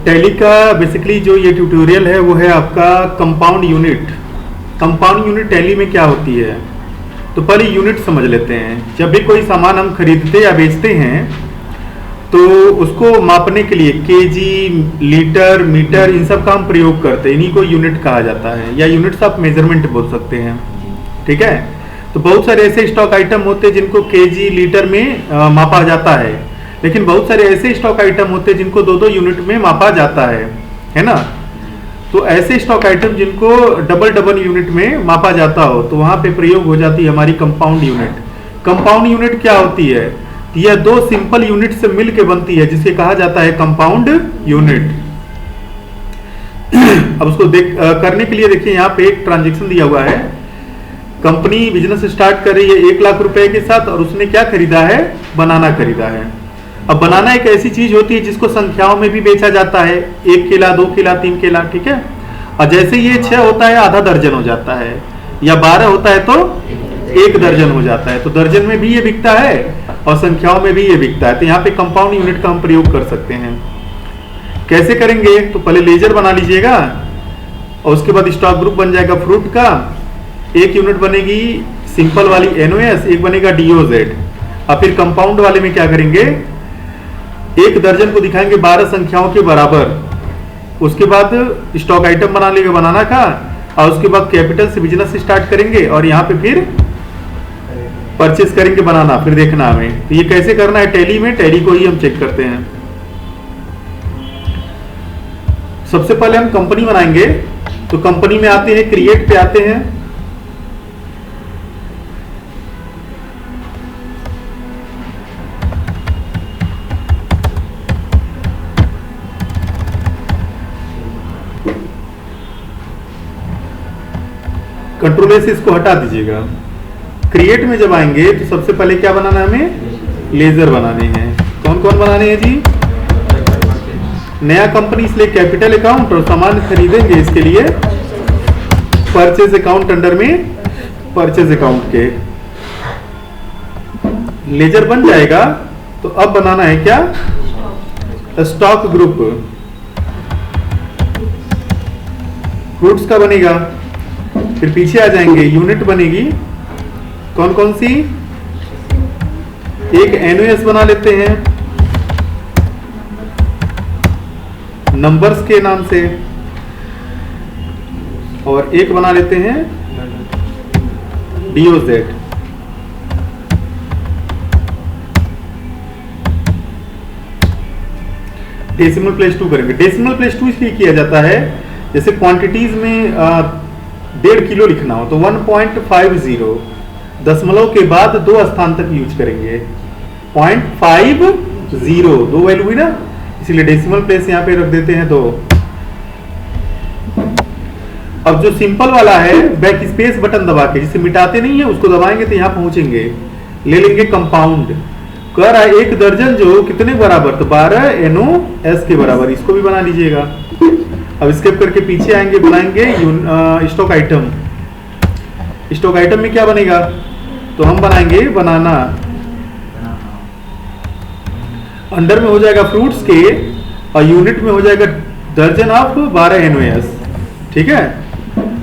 Tally का basically जो ये ट्यूटोरियल है वो है आपका compound unit. Compound unit tally में क्या होती है, तो पहले यूनिट समझ लेते हैं। जब भी कोई सामान हम खरीदते या बेचते हैं तो उसको मापने के लिए केजी, लीटर, मीटर, इन सब का हम प्रयोग करते हैं। इन्हीं को यूनिट कहा जाता है या यूनिट्स ऑफ मेजरमेंट बोल सकते हैं। ठीक है, तो बहुत सारे ऐसे स्टॉक आइटम होते हैं जिनको केजी, लीटर में मापा जाता है, लेकिन बहुत सारे ऐसे स्टॉक आइटम होते हैं जिनको 2-2 यूनिट में मापा जाता है ना। तो ऐसे स्टॉक आइटम जिनको डबल यूनिट में मापा जाता हो तो वहां पे प्रयोग हो जाती है हमारी कंपाउंड यूनिट। कंपाउंड यूनिट क्या होती है, यह 2 सिंपल यूनिट से मिलकर बनती है जिसके कहा जाता है कंपाउंड यूनिट। अब उसको करने के लिए देखिए यहाँ पे एक ट्रांजेक्शन दिया हुआ है। कंपनी बिजनेस स्टार्ट कर रही है 1 लाख रुपए के साथ और उसने क्या खरीदा है, बनाना खरीदा है। अब बनाना एक ऐसी चीज होती है जिसको संख्याओं में भी बेचा जाता है, 1 केला, 2 केला, 3 केला। ठीक है, और जैसे ये 6 होता है आधा दर्जन हो जाता है, या 12 होता है तो 1 दर्जन हो जाता है। तो दर्जन में भी ये बिकता है और संख्याओं में भी ये बिकता है। तो यहाँ पे कंपाउंड यूनिट का हम प्रयोग कर सकते हैं। कैसे करेंगे, तो पहले लेजर बना लीजिएगा और उसके बाद स्टॉक ग्रुप बन जाएगा फ्रूट का। एक यूनिट बनेगी सिंपल वाली NOS, एक बनेगा DOZ। और फिर कंपाउंड वाले में क्या करेंगे, 1 दर्जन को दिखाएंगे 12 संख्याओं के बराबर। उसके बाद स्टॉक आइटम बना लेंगे बनाना का, और उसके बाद कैपिटल से बिजनेस स्टार्ट करेंगे और यहाँ पे फिर परचेस करेंगे बनाना। फिर देखना हमें तो ये कैसे करना है टैली में, टैली को ही हम चेक करते हैं। सबसे पहले हम कंपनी बनाएंगे, तो कंपनी में आते हैं, क्रिएट पे आते हैं। कंट्रोल से इसको हटा दीजिएगा। क्रिएट में जब आएंगे तो सबसे पहले क्या बनाना है, हमें लेजर बनाने हैं। कौन कौन बनाने हैं जी, नया कंपनी इसलिए कैपिटल अकाउंट, और सामान खरीदेंगे इसके लिए परचेज अकाउंट अंडर में परचेज अकाउंट के। लेजर बन जाएगा तो अब बनाना है क्या, स्टॉक ग्रुप। फ्रूट्स का बनेगा, फिर पीछे आ जाएंगे, यूनिट बनेगी कौन कौन सी, एक NOS बना लेते हैं नंबर्स के नाम से, और एक बना लेते हैं DOZ। डेसिमल प्लेस 2 करेंगे। डेसिमल प्लेस 2 इसलिए किया जाता है जैसे क्वांटिटीज में 1.5 किलो लिखना हो तो 1.50, दशमलव के बाद 2 स्थान तक यूज करेंगे। 0.50 2 वैल्यू हुई ना, इसीलिए डेसिमल प्लेस यहाँ पे रख देते हैं 2। अब जो सिंपल वाला है बैक स्पेस बटन दबा के, जिसे मिटाते नहीं है उसको दबाएंगे तो यहाँ पहुंचेंगे। ले लेंगे कंपाउंड, कर 1 दर्जन जो कितने बराबर, तो 12 NOS के बराबर। इसको भी बना लीजिएगा। अब स्किप करके पीछे आएंगे, बनाएंगे स्टॉक आइटम। स्टॉक आइटम में क्या बनेगा, तो हम बनाएंगे बनाना। अंडर में हो जाएगा फ्रूट्स के, और यूनिट में हो जाएगा दर्जन ऑफ 12 NOS। ठीक है,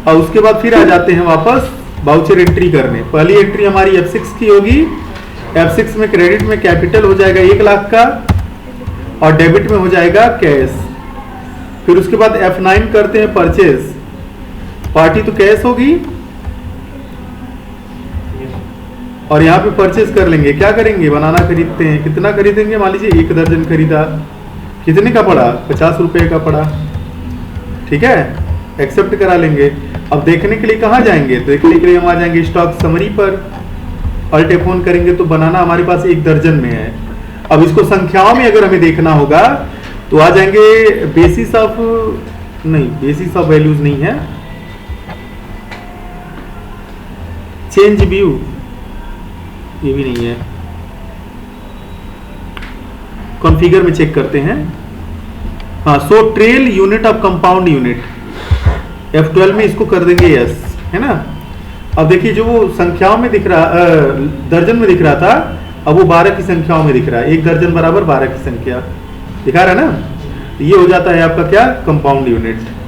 और उसके बाद फिर आ जाते हैं वापस वाउचर एंट्री करने। पहली एंट्री हमारी F6 की होगी। F6 में क्रेडिट में कैपिटल हो जाएगा 1 लाख का, और डेबिट में हो जाएगा कैश। फिर उसके बाद F9 करते हैं परचेज, पार्टी तो कैश होगी, और यहाँ पे परचेज कर लेंगे। क्या करेंगे, बनाना खरीदते हैं। कितना खरीदेंगे, मान लीजिए 1 दर्जन खरीदा, कितने का पड़ा, 50 रुपए का पड़ा। ठीक है, एक्सेप्ट करा लेंगे। अब देखने के लिए कहाँ जाएंगे, देखने के लिए हम आ जाएंगे स्टॉक समरी पर, अल्ट F1 करेंगे तो बनाना हमारे पास 1 दर्जन में है। अब इसको संख्याओं में अगर हमें देखना होगा तो आ जाएंगे बेसिस ऑफ, नहीं बेसिस ऑफ वैल्यूज नहीं है, चेंज व्यू ये भी नहीं है, कॉन्फ़िगर में चेक करते हैं। हाँ, so trail unit of compound unit, F12 में इसको कर देंगे यस, है ना। अब देखिए जो वो संख्याओं में दिख रहा, दर्जन में दिख रहा था, अब वो 12 की संख्याओं में दिख रहा है। 1 दर्जन बराबर 12 की संख्या दिखा रहा है ना। ये हो जाता है आपका क्या, कंपाउंड यूनिट।